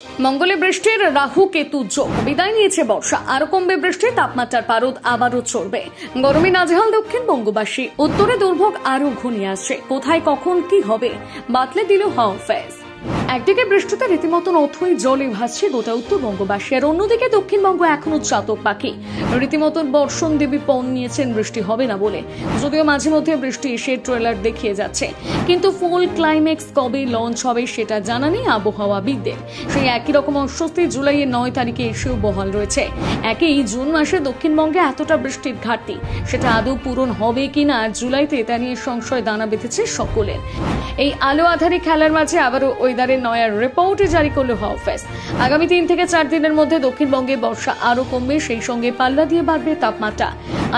মঙ্গলে বৃষ্টির রাহু কেতু যোগ, বিদায় নিয়েছে বর্ষা, আরো কমবে বৃষ্টি, তাপমাত্রার পারদ আবারও চড়বে। গরমে নাজেহাল দক্ষিণবঙ্গবাসী, উত্তরে দুর্ভোগ আরো ঘনিয়ে আসছে। কোথায় কখন কি হবে বাতলে দিল হাওয়া অফিস। একদিকে বৃষ্টিতে রীতিমতন অথই জলে ভাসছে গোটা উত্তরবঙ্গবাসী, আর অন্যদিকে দক্ষিণবঙ্গ এখনো চাতক পাখি। রীতিমতন বর্ষণ দেবী পণ নিয়েছেন বৃষ্টি হবে না বলে, যদিও মাঝে মধ্যে বৃষ্টি এসে ট্রেলার দেখিয়ে যাচ্ছে, কিন্তু ফুল ক্লাইম্যাক্স কবে লঞ্চ হবে সেটা জানা নেই আবহাওয়াবিদদের। সেই একই রকম অস্বস্তি জুলাইয়ের 9 তারিখে এসেও বহাল রয়েছে। একই জুন মাসে দক্ষিণবঙ্গে এতটা বৃষ্টির ঘাটতি, সেটা আদৌ পূরণ হবে কিনা জুলাইতে তা নিয়ে সংশয় দানা বেঁধেছে সকলের। এই আলো আধারে খেলার মাঝে আবারও ওয়েদারের নয়া রিপোর্ট জারি করল হাওয়া অফিস। আগামী 3 থেকে 4 দিনের মধ্যে দক্ষিণবঙ্গে বর্ষা আরো কমবে, সেই সঙ্গে পাল্লা দিয়ে বাড়বে তাপমাত্রা।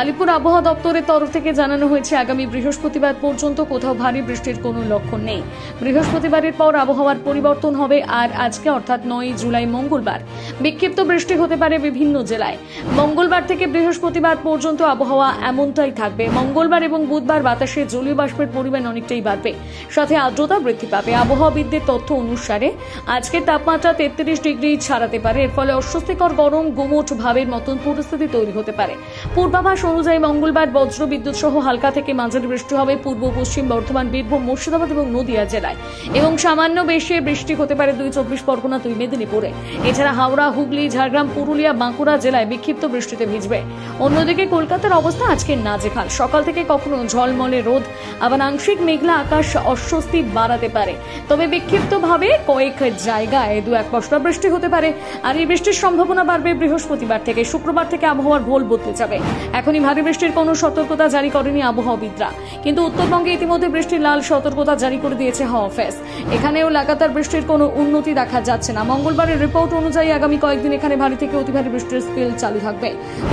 আলিপুর আবহাওয়া দপ্তরের তরফ থেকে জানানো হয়েছে, আগামী বৃহস্পতিবার পর্যন্ত কোথাও ভারী বৃষ্টির কোনো লক্ষণ নেই। বৃহস্পতিবারের পর আবহাওয়ার পরিবর্তন হবে, আর আজকে অর্থাৎ 9 জুলাই মঙ্গলবার বিক্ষিপ্ত বৃষ্টি হতে পারে বিভিন্ন জেলায়। মঙ্গলবার থেকে বৃহস্পতিবার পর্যন্ত আবহাওয়া এমনটাই থাকবে। মঙ্গলবার এবং বুধবার বাতাসে জলীয় বাষ্পের পরিমাণ অনেকটাই বাড়বে, সাথে আর্দ্রতা বৃদ্ধি পাবে। আবহাওয়াবিদদের তথ্য অনুসারে আজকের তাপমাত্রা 33 ডিগ্রি ছাড়াতে পারে। এর ফলে অস্বস্তিকর গরম গুমোট ভাবের মতন পরিস্থিতি তৈরি হতে পারে। পূর্বাভাস অনুযায়ী মঙ্গলবার বজ্র বিদ্যুৎ সহ হালকা থেকে মাঝারি বৃষ্টি হবে পূর্ব পশ্চিম বর্ধমান, বীরভূম, মুর্শিদাবাদ এবং নদিয়া জেলায়, এবং সামান্য বেশি বৃষ্টি হতে পারে 2 চব্বিশ পরগনা, 2 মেদিনীপুরে। এছাড়া হাওড়া, হুগলি, ঝাড়গ্রাম, পুরুলিয়া, বাঁকুড়া জেলায় বিক্ষিপ্ত বৃষ্টিতে ভিজবে। অন্যদিকে কলকাতার অবস্থা আজকে নাজেহাল। সকাল থেকে কখনো ঝলমলে রোদ, আবার আংশিক মেঘলা আকাশ অস্বস্তি বাড়াতে পারে। তবে বিক্ষিপ্তভাবে কয়েক জায়গায় 2-1 পশলা বৃষ্টি হতে পারে, আর এই বৃষ্টির সম্ভাবনা বাড়বে বৃহস্পতিবার থেকে। শুক্রবার থেকে আবহাওয়ার ভোল বদলে যাবে। এখনই ভারী বৃষ্টির কোনো সতর্কতা জারি করেনি আবহাওয়াবিদরা, কিন্তু উত্তরবঙ্গে ইতিমধ্যে বৃষ্টির লাল সতর্কতা জারি করে দিয়েছে হাওয়া অফিস। এখানেও লাগাতার বৃষ্টির কোনো উন্নতি দেখা যাচ্ছে না। মঙ্গলবারের রিপোর্ট অনুযায়ী আগামী কয়েকদিন এখানে ভারী থেকে অতি ভারী বৃষ্টির স্পেল চালু থাকবে।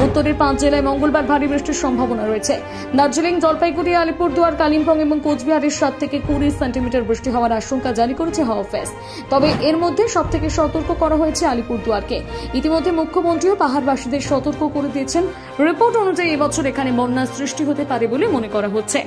উত্তরের 5 জেলায় মঙ্গলবার ভারী বৃষ্টির সম্ভাবনা রয়েছে। দার্জিলিং, জলপাইগুড়ি, আলিপুরদুয়ার, কালিম্পং এবং কোচবিহারের 7 থেকে 20 সেন্টিমিটার বৃষ্টি হওয়ার আশঙ্কা জারি করেছে হাওয়া অফিস। তবে এর মধ্যে সবথেকে সতর্ক করা হয়েছে আলিপুরদুয়ারকে। ইতিমধ্যে মুখ্যমন্ত্রীও পাহাড়বাসীদের সতর্ক করে দিয়েছেন। রিপোর্ট অনুযায়ী এবছর এখানে বন্যার সৃষ্টি হতে পারে বলে মনে করা হচ্ছে।